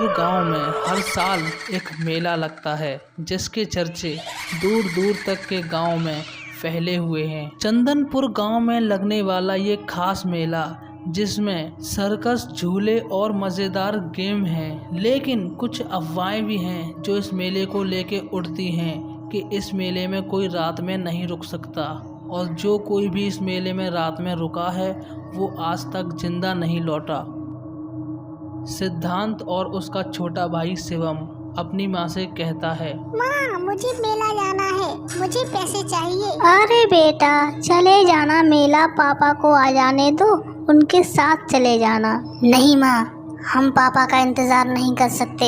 गांव में हर साल एक मेला लगता है जिसके चर्चे दूर दूर तक के गांव में फैले हुए हैं। चंदनपुर गांव में लगने वाला ये खास मेला जिसमें सर्कस, झूले और मज़ेदार गेम हैं, लेकिन कुछ अफवाहें भी हैं जो इस मेले को लेके उड़ती हैं कि इस मेले में कोई रात में नहीं रुक सकता और जो कोई भी इस मेले में रात में रुका है वो आज तक जिंदा नहीं लौटा। सिद्धांत और उसका छोटा भाई शिवम अपनी माँ से कहता है, माँ मुझे मेला जाना है, मुझे पैसे चाहिए। अरे बेटा चले जाना मेला, पापा को आ जाने दो, उनके साथ चले जाना। नहीं माँ, हम पापा का इंतजार नहीं कर सकते,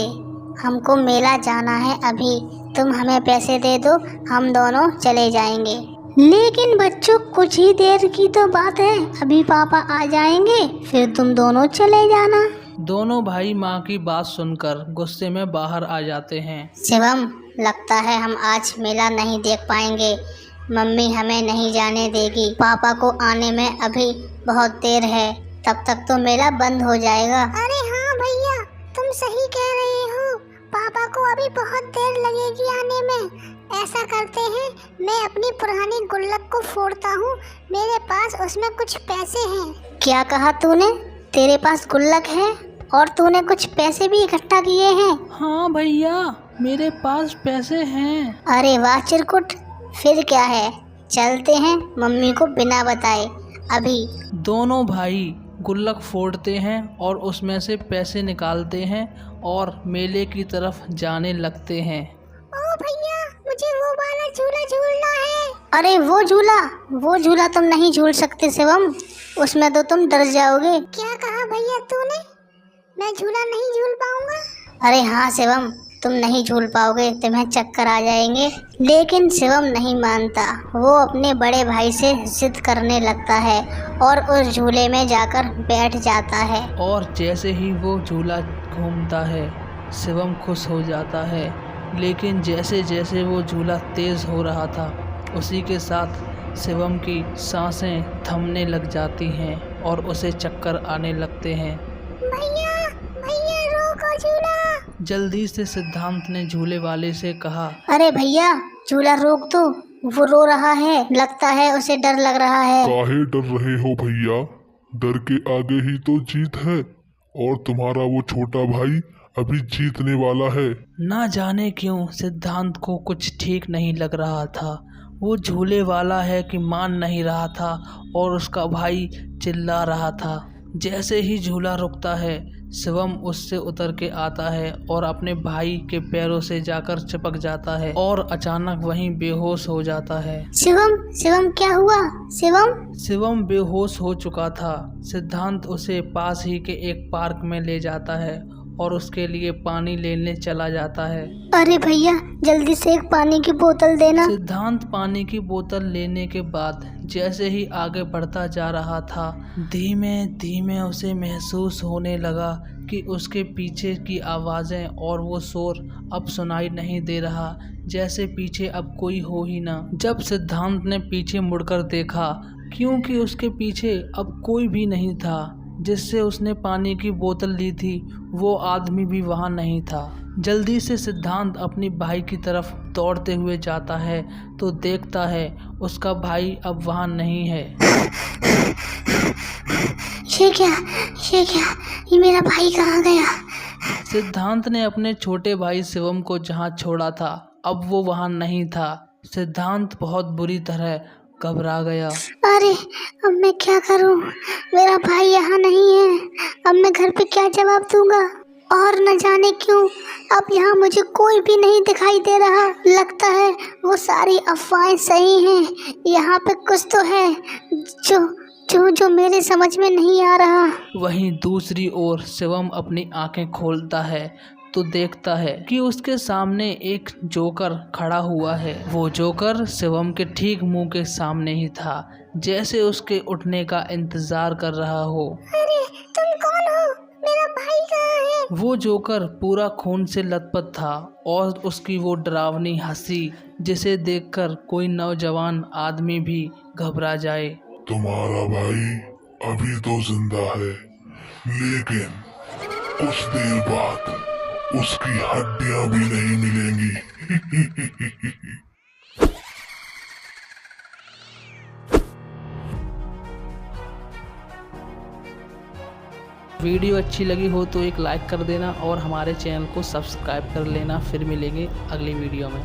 हमको मेला जाना है अभी। तुम हमें पैसे दे दो, हम दोनों चले जाएंगे। लेकिन बच्चों कुछ ही देर की तो बात है, अभी पापा आ जाएंगे फिर तुम दोनों चले जाना। दोनों भाई माँ की बात सुनकर गुस्से में बाहर आ जाते हैं। शिवम, लगता है हम आज मेला नहीं देख पाएंगे, मम्मी हमें नहीं जाने देगी। पापा को आने में अभी बहुत देर है, तब तक तो मेला बंद हो जाएगा। अरे हाँ भैया, तुम सही कह रहे हो, पापा को अभी बहुत देर लगेगी आने में। ऐसा करते हैं, मैं अपनी पुरानी गुल्लक को फोड़ता हूँ, मेरे पास उसमें कुछ पैसे हैं। क्या कहा तूने? तेरे पास गुल्लक है और तूने कुछ पैसे भी इकट्ठा किए हैं? हाँ भैया, मेरे पास पैसे हैं। अरे वाह चिरकुट, फिर क्या है, चलते हैं मम्मी को बिना बताए अभी। दोनों भाई गुल्लक फोड़ते हैं और उसमें से पैसे निकालते हैं और मेले की तरफ जाने लगते हैं। ओ भैया, मुझे वो वाला झूला झूलना है। अरे वो झूला तुम नहीं झूल सकते शिवम, उसमें तो तुम डर जाओगे। क्या कहा भैया तूने? मैं झूला नहीं झूल पाऊंगा? अरे हाँ शिवम, तुम नहीं झूल पाओगे, तुम्हें चक्कर आ जाएंगे। लेकिन शिवम नहीं मानता, वो अपने बड़े भाई से जिद करने लगता है और उस झूले में जाकर बैठ जाता है। और जैसे ही वो झूला घूमता है शिवम खुश हो जाता है, लेकिन जैसे जैसे वो झूला तेज हो रहा था उसी के साथ शिवम की सांसें थमने लग जाती हैं और उसे चक्कर आने लगते हैं। भैया भैया, रोको झूला। जल्दी से सिद्धांत ने झूले वाले से कहा, अरे भैया झूला रोक दो, वो रो रहा है, लगता है उसे डर लग रहा है। काहे डर रहे हो भैया, डर के आगे ही तो जीत है और तुम्हारा वो छोटा भाई अभी जीतने वाला है। ना जाने क्यों सिद्धांत को कुछ ठीक नहीं लग रहा था। वो झूले वाला है कि मान नहीं रहा था और उसका भाई चिल्ला रहा था। जैसे ही झूला रुकता है शिवम उससे उतर के आता है और अपने भाई के पैरों से जाकर चिपक जाता है और अचानक वहीं बेहोश हो जाता है। शिवम क्या हुआ? शिवम बेहोश हो चुका था। सिद्धांत उसे पास ही के एक पार्क में ले जाता है और उसके लिए पानी लेने चला जाता है। अरे भैया जल्दी से एक पानी की बोतल देना। सिद्धांत पानी की बोतल लेने के बाद जैसे ही आगे बढ़ता जा रहा था, धीमे धीमे उसे महसूस होने लगा कि उसके पीछे की आवाज़ें और वो शोर अब सुनाई नहीं दे रहा, जैसे पीछे अब कोई हो ही ना। जब सिद्धांत ने पीछे मुड़कर देखा, क्योंकि उसके पीछे अब कोई भी नहीं था जिससे उसने पानी की बोतल ली थी, वो आदमी भी वहाँ नहीं था। जल्दी से सिद्धांत अपनी भाई की तरफ दौड़ते हुए जाता है तो देखता है उसका भाई अब वहाँ नहीं है। ये क्या, ये मेरा भाई कहाँ गया? सिद्धांत ने अपने छोटे भाई शिवम को जहाँ छोड़ा था अब वो वहाँ नहीं था। सिद्धांत बहुत बुरी तरह घबरा गया। अरे अब मैं क्या करूं, मेरा भाई यहाँ नहीं है, अब मैं घर पे क्या जवाब दूंगा? और न जाने क्यों अब यहाँ मुझे कोई भी नहीं दिखाई दे रहा, लगता है वो सारी अफवाहें सही हैं, यहाँ पे कुछ तो है जो मेरे समझ में नहीं आ रहा। वहीं दूसरी ओर शिवम अपनी आंखें खोलता है तो देखता है कि उसके सामने एक जोकर खड़ा हुआ है। वो जोकर शिवम के ठीक मुंह के सामने ही था, जैसे उसके उठने का इंतजार कर रहा हो। अरे तुम कौन हो? मेरा भाई कहाँ है? वो जोकर पूरा खून से लथपथ था और उसकी वो डरावनी हंसी जिसे देखकर कोई नौजवान आदमी भी घबरा जाए। तुम्हारा भाई अभी तो जिंदा है, लेकिन कुछ देर बाद उसकी हड्डियां भी नहीं मिलेंगी। वीडियो अच्छी लगी हो तो एक लाइक कर देना और हमारे चैनल को सब्सक्राइब कर लेना। फिर मिलेंगे अगली वीडियो में।